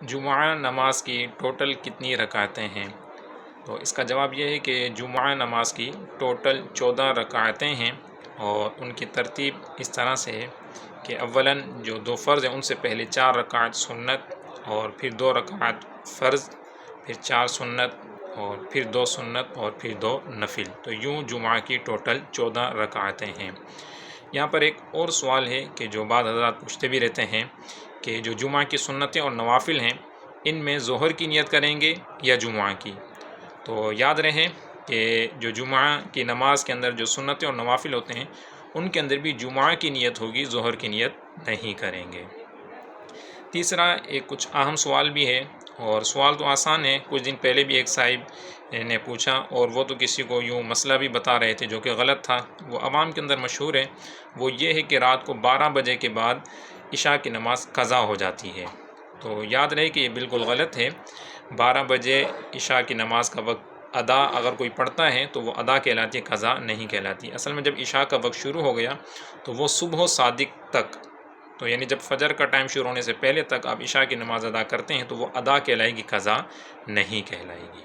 جمعہ نماز کی ٹوٹل کتنی رکعتیں ہیں؟ تو اس کا جواب یہ ہے کہ جمعہ نماز کی ٹوٹل 14 رکعتیں ہیں، اور ان کی ترتیب اس طرح سے ہے کہ اولاً جو 2 فرض ہیں ان سے پہلے 4 رکعت سنت، اور پھر 2 رکعت فرض، پھر 4 سنت، اور پھر 2 سنت، اور پھر 2 نفل۔ تو یوں جمعہ کی ٹوٹل 14 رکعتیں ہیں۔ یہاں پر ایک اور سوال ہے کہ جو بعض حضرات پوچھتے بھی رہتے ہیں کہ جو جمعہ کی سنتیں اور نوافل ہیں ان میں ظہر کی نیت کریں گے یا جمعہ کی؟ تو یاد رہیں کہ جو جمعہ کی نماز کے اندر جو سنتیں اور نوافل ہوتے ہیں ان کے اندر بھی جمعہ کی نیت ہوگی، ظہر کی نیت نہیں کریں گے۔ تیسرا ایک کچھ اہم سوال بھی ہے، اور سوال تو آسان ہے، کچھ دن پہلے بھی ایک صاحب نے پوچھا، اور وہ تو کسی کو یوں مسئلہ بھی بتا رہے تھے جو کہ غلط تھا، وہ عوام کے اندر مشہور ہے۔ وہ یہ ہے کہ رات کو 12 بجے کے بعد عشاء کی نماز قضا ہو جاتی ہے۔ تو یاد رہے کہ یہ بالکل غلط ہے۔ 12 بجے عشاء کی نماز کا وقت ادا اگر کوئی پڑھتا ہے تو وہ ادا کہلاتی ہے، قضا نہیں کہلاتی۔ اصل میں جب عشاء کا وقت شروع ہو گیا تو وہ صبح صادق تک، تو یعنی جب فجر کا ٹائم شروع ہونے سے پہلے تک آپ عشاء کی نماز ادا کرتے ہیں تو وہ ادا کہلائے گی، قضا نہیں کہلائے گی۔